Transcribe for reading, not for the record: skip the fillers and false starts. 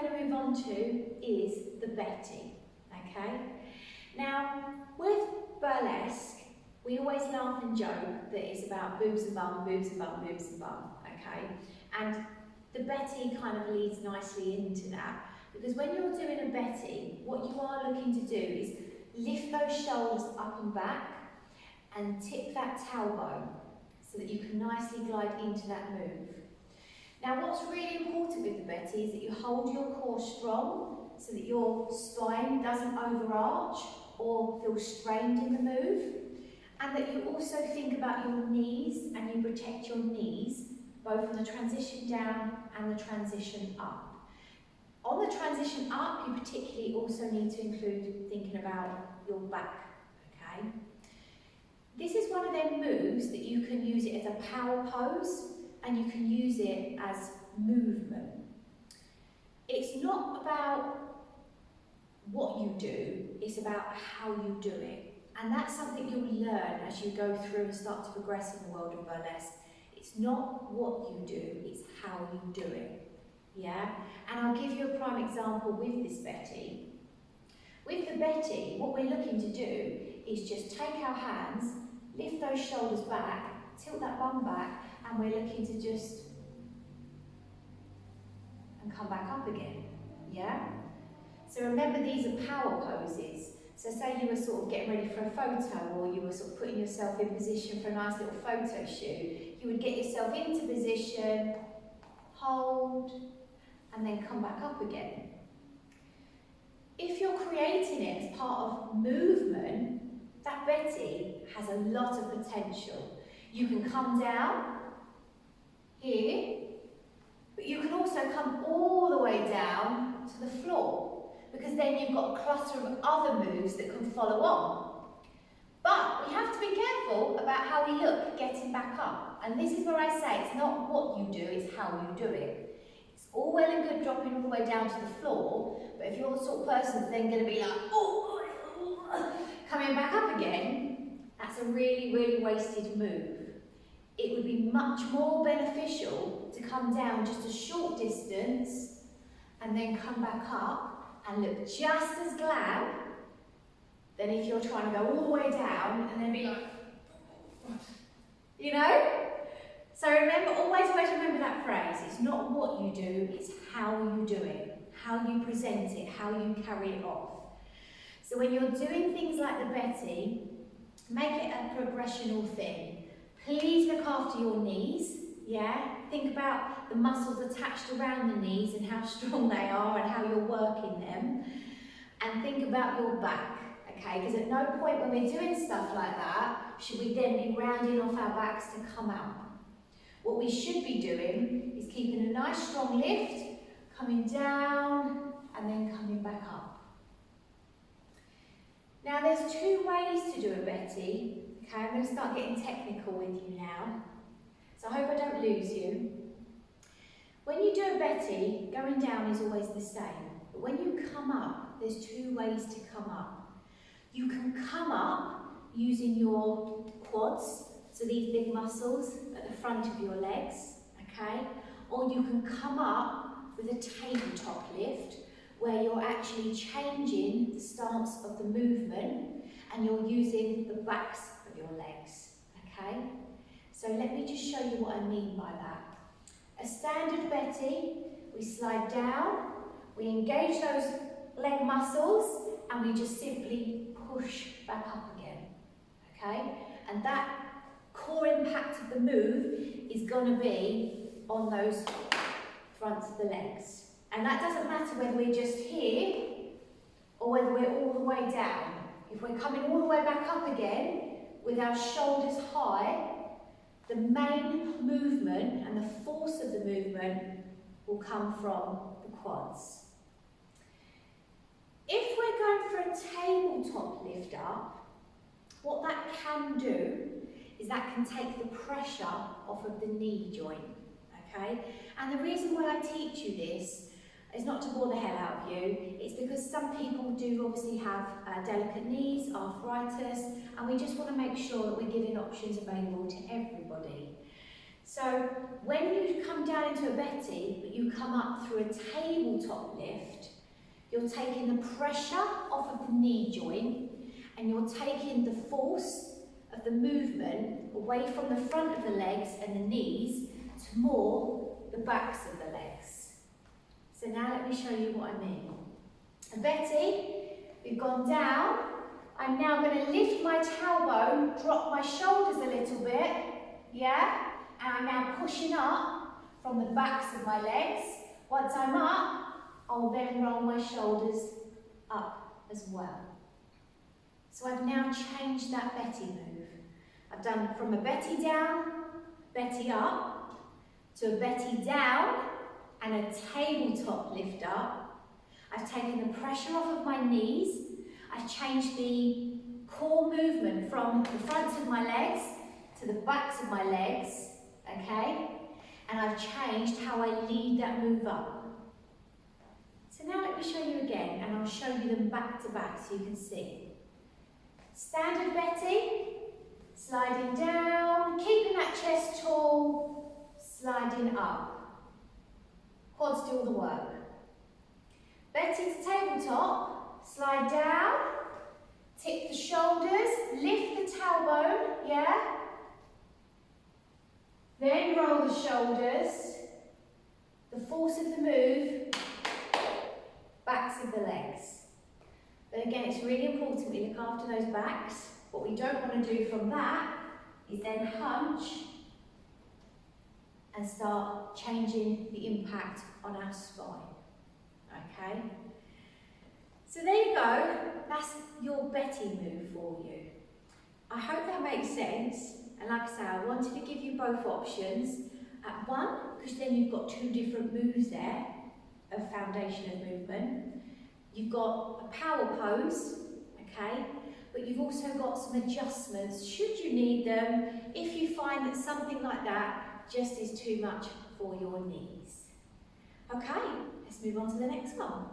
going to move on to is the Betty, okay? Now, with burlesque, we always laugh and joke that it's about boobs and bum, boobs and bum, boobs and bum, okay? And the Betty kind of leads nicely into that, because when you're doing a Betty, what you are looking to do is lift those shoulders up and back and tip that tailbone so that you can nicely glide into that move. Now, what's really important with the Betty is that you hold your core strong so that your spine doesn't overarch or feel strained in the move, and that you also think about your knees and you protect your knees both on the transition down and the transition up. On the transition up, you particularly also need to include thinking about your back, okay? This is one of them moves that you can use it as a power pose, and you can use it as movement. It's not about what you do, it's about how you do it. And that's something you'll learn as you go through and start to progress in the world of burlesque. It's not what you do, it's how you do it. Yeah? And I'll give you a prime example with this Betty. With the Betty, what we're looking to do is just take our hands, lift those shoulders back, tilt that bum back, and we're looking to just and come back up again. Yeah? So remember, these are power poses. So say you were sort of getting ready for a photo, or you were sort of putting yourself in position for a nice little photo shoot. You would get yourself into position, hold, and then come back up again. If you're creating it as part of movement, that Betty has a lot of potential. You can come down here, but you can also come all the way down to the floor, because then you've got a cluster of other moves that can follow on. But we have to be careful about how we look getting back up. And this is where I say it's not what you do, it's how you do it. It's all well and good dropping all the way down to the floor, but if you're the sort of person that's then going to be like, coming back up again, that's a really, really wasted move. It would be much more beneficial to come down just a short distance and then come back up and look just as glam than if you're trying to go all the way down and then be like, you know? So remember, always remember that phrase. It's not what you do, it's how you do it, how you present it, how you carry it off. So when you're doing things like the Betty, make it a progressional thing. Please look after your knees, yeah? Think about the muscles attached around the knees and how strong they are and how you're working them. And think about your back, okay? Because at no point when we're doing stuff like that should we then be rounding off our backs to come out. What we should be doing is keeping a nice strong lift, coming down and then coming back up. Now there's two ways to do a Betty. Okay, I'm going to start getting technical with you now, so I hope I don't lose you. When you do a Betty, going down is always the same, but when you come up, there's two ways to come up. You can come up using your quads, so these big muscles at the front of your legs, okay? Or you can come up with a tabletop lift, where you're actually changing the stance of the movement and you're using the backs of your legs, okay? So let me just show you what I mean by that. A standard Betty, we slide down, we engage those leg muscles, and we just simply push back up again, okay? And that core impact of the move is going to be on those fronts of the legs. And that doesn't matter whether we're just here or whether we're all the way down. If we're coming all the way back up again with our shoulders high, the main movement and the force of the movement will come from the quads. If we're going for a tabletop lift up, what that can do is that can take the pressure off of the knee joint, okay? And the reason why I teach you this is not to bore the hell out of you, it's because some people do obviously have delicate knees, arthritis, and we just want to make sure that we're giving options available to everybody. So when you come down into a Betty, but you come up through a tabletop lift, you're taking the pressure off of the knee joint and you're taking the force of the movement away from the front of the legs and the knees to more the backs of the legs. So now let me show you what I mean. And Betty, we've gone down. I'm now going to lift my tailbone, drop my shoulders a little bit, yeah? And I'm now pushing up from the backs of my legs. Once I'm up, I'll then roll my shoulders up as well. So I've now changed that Betty move. I've done from a Betty down, Betty up, to a Betty down and a tabletop lift up. I've taken the pressure off of my knees. I've changed the core movement from the fronts of my legs to the backs of my legs, okay? And I've changed how I lead that move up. So now let me show you again, and I'll show you them back to back so you can see. Standard Betty, sliding down, keeping that chest tall, sliding up. Quads do all the work. Betty to tabletop, slide down, tip the shoulders, lift the tailbone, yeah? Then roll the shoulders, the force of the move, backs of the legs. But again, it's really important we look after those backs. What we don't want to do from that is then hunch and start changing the impact on our spine. Okay? So there you go. That's your Betty move for you. I hope that makes sense. And like I say, I wanted to give you both options at one, because then you've got two different moves there of foundation of movement. You've got a power pose, okay, but you've also got some adjustments should you need them if you find that something like that just is too much for your knees. Okay, let's move on to the next one.